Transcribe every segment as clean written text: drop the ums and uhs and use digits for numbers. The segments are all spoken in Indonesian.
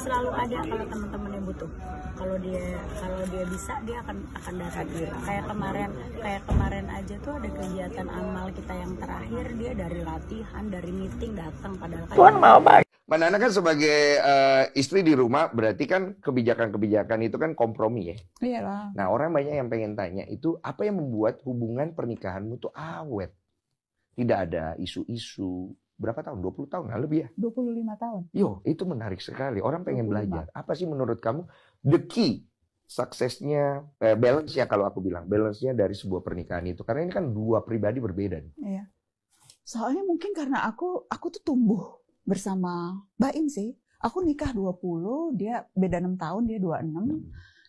selalu ada kalau teman-temannya butuh. Kalau dia bisa, dia akan datang. Kayak kemarin aja tuh ada kegiatan amal kita yang terakhir, dia dari latihan, dari meeting datang, padahal kan Tuhan mau baik. Mbak Nana kan sebagai istri di rumah, berarti kan kebijakan-kebijakan itu kan kompromi ya. Iyalah. Nah, orang banyak yang pengen tanya itu apa yang membuat hubungan pernikahanmu tuh awet? Tidak ada isu-isu. Berapa tahun? 20 tahun lah lebih ya? 25 tahun. Yo, itu menarik sekali. Orang pengen 25. belajar. Apa sih menurut kamu the key suksesnya, balance ya kalau aku bilang, balance-nya dari sebuah pernikahan itu? Karena ini kan dua pribadi berbeda. Iya. Soalnya mungkin karena aku tuh tumbuh bersama Baim sih. Aku nikah 20, dia beda 6 tahun, dia 26.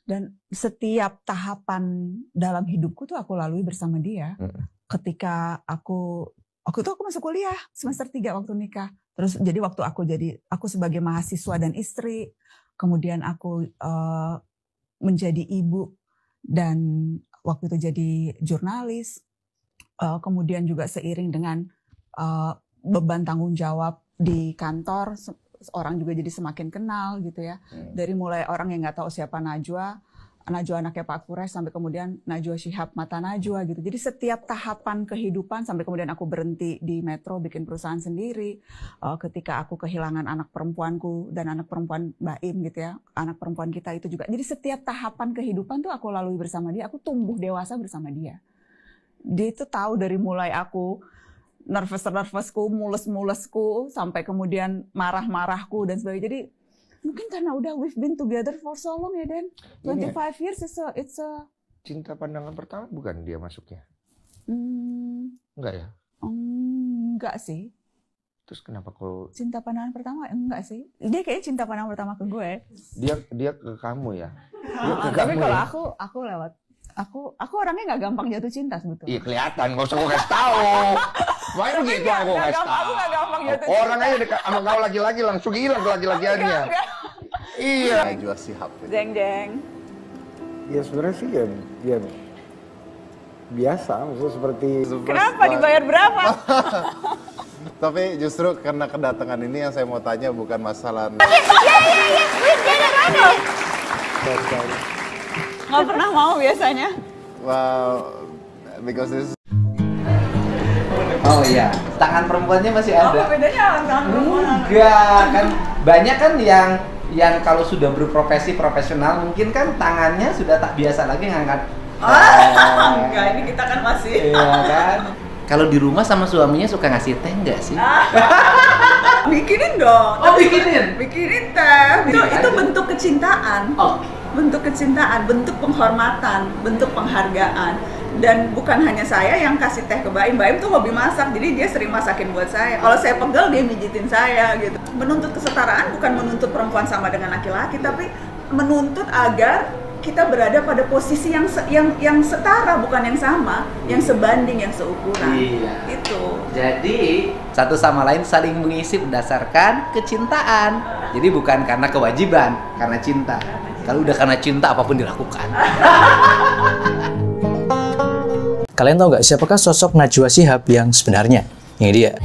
Dan setiap tahapan dalam hidupku tuh aku lalui bersama dia. Ketika aku masuk kuliah semester 3 waktu nikah. Terus jadi waktu aku sebagai mahasiswa dan istri, kemudian aku menjadi ibu dan waktu itu jadi jurnalis. Kemudian juga seiring dengan beban tanggung jawab di kantor, orang juga jadi semakin kenal gitu ya. Dari mulai orang yang nggak tahu siapa Najwa anaknya Pak Kures, sampai kemudian Najwa Shihab Mata Najwa gitu. Jadi setiap tahapan kehidupan sampai kemudian aku berhenti di Metro bikin perusahaan sendiri. Ketika aku kehilangan anak perempuanku dan anak perempuan Baim gitu ya, anak perempuan kita itu juga. Jadi setiap tahapan kehidupan tuh aku lalui bersama dia, aku tumbuh dewasa bersama dia. Dia itu tahu dari mulai aku nervous-nervousku, mules-mulesku, sampai kemudian marah-marahku dan sebagainya. Jadi mungkin karena udah we've been together for so long ya, Dan. 25 years it's a... Cinta pandangan pertama bukan dia masuknya? Enggak ya? Enggak sih. Terus kenapa kau... Cinta pandangan pertama? Enggak sih. Dia kayaknya cinta pandangan pertama ke gue. Dia ke kamu ya? Dia ke Tapi kamu kalau ya? aku lewat. Aku orangnya nggak gampang jatuh cinta sebetulnya. Iya kelihatan, nggak usah gue kasih tahu. Makanya begitu aku kasih tahu. Aku nggak gampang jatuh cinta. Orang aja dekat sama kau laki-laki langsung hilang laki-lakiannya. Iya. Najwa Shihab. Jeng. Ya sebenarnya sih ya biasa, maksudnya seperti. Kenapa dibayar berapa? Tapi justru karena kedatangan ini yang saya mau tanya bukan masalah. Nggak pernah mau biasanya. Well, because this. Oh iya, tangan perempuannya masih ada. Apa bedanya tangan perempuan? Enggak, kan banyak kan yang kalau sudah berprofesi profesional mungkin kan tangannya sudah tak biasa lagi ngangkat. Enggak, ini kita kan masih. Iya kan. Kalau di rumah sama suaminya suka ngasih teh enggak sih? Bikinin dong. Oh, bikinin. Bikinin teh. Itu bentuk kecintaan. Oke. Bentuk kecintaan, bentuk penghormatan, bentuk penghargaan. Dan bukan hanya saya yang kasih teh ke Baim. Baim tuh hobi masak, jadi dia sering masakin buat saya. Kalau saya pegel, dia mijitin saya gitu. Menuntut kesetaraan bukan menuntut perempuan sama dengan laki-laki, tapi menuntut agar kita berada pada posisi yang setara, bukan yang sama, yang sebanding, yang seukuran. Iya. Itu. Jadi satu sama lain saling mengisi berdasarkan kecintaan. Jadi bukan karena kewajiban, karena cinta. Kalau udah karena cinta apapun dilakukan. Kalian tahu nggak siapakah sosok Najwa Shihab yang sebenarnya? Ini dia.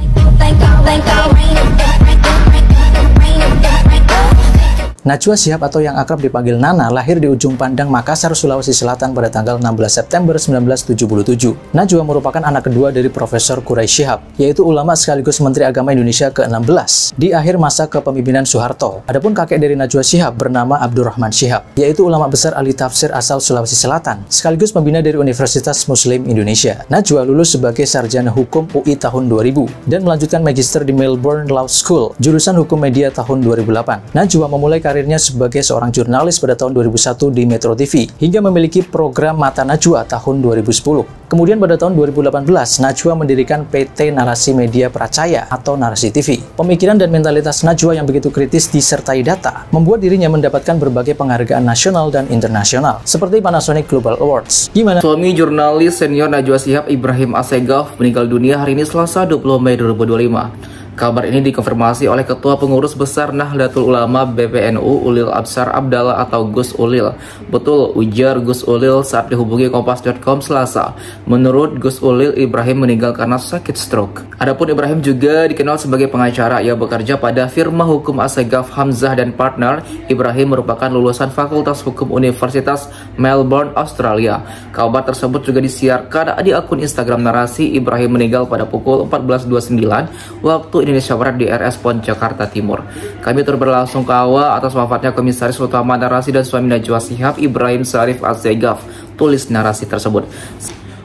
Najwa Shihab atau yang akrab dipanggil Nana lahir di ujung Pandang, Makassar, Sulawesi Selatan pada tanggal 16 September 1977. Najwa merupakan anak kedua dari Profesor Quraish Shihab, yaitu ulama sekaligus Menteri Agama Indonesia ke-16 di akhir masa kepemimpinan Soeharto. Adapun kakek dari Najwa Shihab bernama Abdurrahman Shihab, yaitu ulama besar ahli tafsir asal Sulawesi Selatan, sekaligus pembina dari Universitas Muslim Indonesia. Najwa lulus sebagai sarjana hukum UI tahun 2000 dan melanjutkan magister di Melbourne Law School, jurusan hukum media tahun 2008. Najwa memulai karirnya sebagai seorang jurnalis pada tahun 2001 di Metro TV, hingga memiliki program Mata Najwa tahun 2010. Kemudian pada tahun 2018, Najwa mendirikan PT Narasi Media Pracaya atau Narasi TV. Pemikiran dan mentalitas Najwa yang begitu kritis disertai data, membuat dirinya mendapatkan berbagai penghargaan nasional dan internasional, seperti Panasonic Global Awards. Gimana? Suami jurnalis senior Najwa Shihab, Ibrahim Assegaf, meninggal dunia hari ini Selasa 20 Mei 2025. Kabar ini dikonfirmasi oleh Ketua Pengurus Besar Nahdlatul Ulama BPNU Ulil Absar Abdallah atau Gus Ulil. Betul, ujar Gus Ulil saat dihubungi Kompas.com Selasa. Menurut Gus Ulil, Ibrahim meninggal karena sakit stroke. Adapun Ibrahim juga dikenal sebagai pengacara. Ia bekerja pada firma hukum Assegaf Hamzah dan Partner. Ibrahim merupakan lulusan Fakultas Hukum Universitas Melbourne, Australia. Kabar tersebut juga disiarkan di akun Instagram Narasi. Ibrahim meninggal pada pukul 14.29 waktu Indonesia Barat di RS PON Jakarta Timur. Kami turut berlasungkawa atas wafatnya Komisaris Utama Narasi dan suami Najwa Shihab, Ibrahim Syarif Assegaf, tulis Narasi tersebut.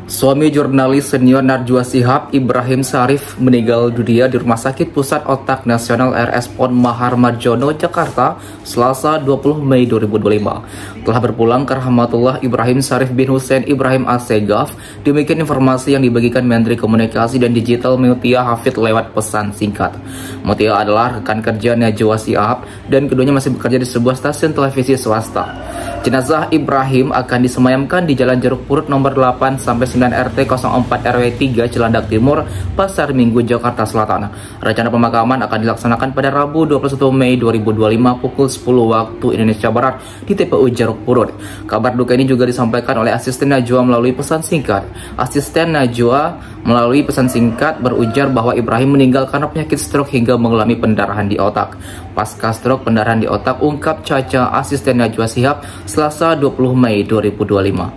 Suami jurnalis senior Najwa Shihab, Ibrahim Syarif, meninggal dunia di Rumah Sakit Pusat Otak Nasional RS PON Mahar Marjono, Jakarta, Selasa 20 Mei 2025. Telah berpulang ke rahmatullah Ibrahim Syarif bin Hussein Ibrahim Assegaf. Demikian informasi yang dibagikan Menteri Komunikasi dan Digital Mutia Hafid lewat pesan singkat. Mutia adalah rekan kerja Najwa Shihab dan keduanya masih bekerja di sebuah stasiun televisi swasta. Jenazah Ibrahim akan disemayamkan di Jalan Jeruk Purut nomor 8 sampai 9 RT 04 RW 3 Cilandak Timur, Pasar Minggu, Jakarta Selatan. Rencana pemakaman akan dilaksanakan pada Rabu 21 Mei 2025 pukul 10 waktu Indonesia Barat di TPU Jeruk Purut. Kabar duka ini juga disampaikan oleh asisten Najwa melalui pesan singkat. Asisten Najwa melalui pesan singkat berujar bahwa Ibrahim meninggal karena penyakit stroke hingga mengalami pendarahan di otak. Pasca stroke pendarahan di otak, ungkap Caca, asisten Najwa Shihab, Selasa 20 Mei 2025.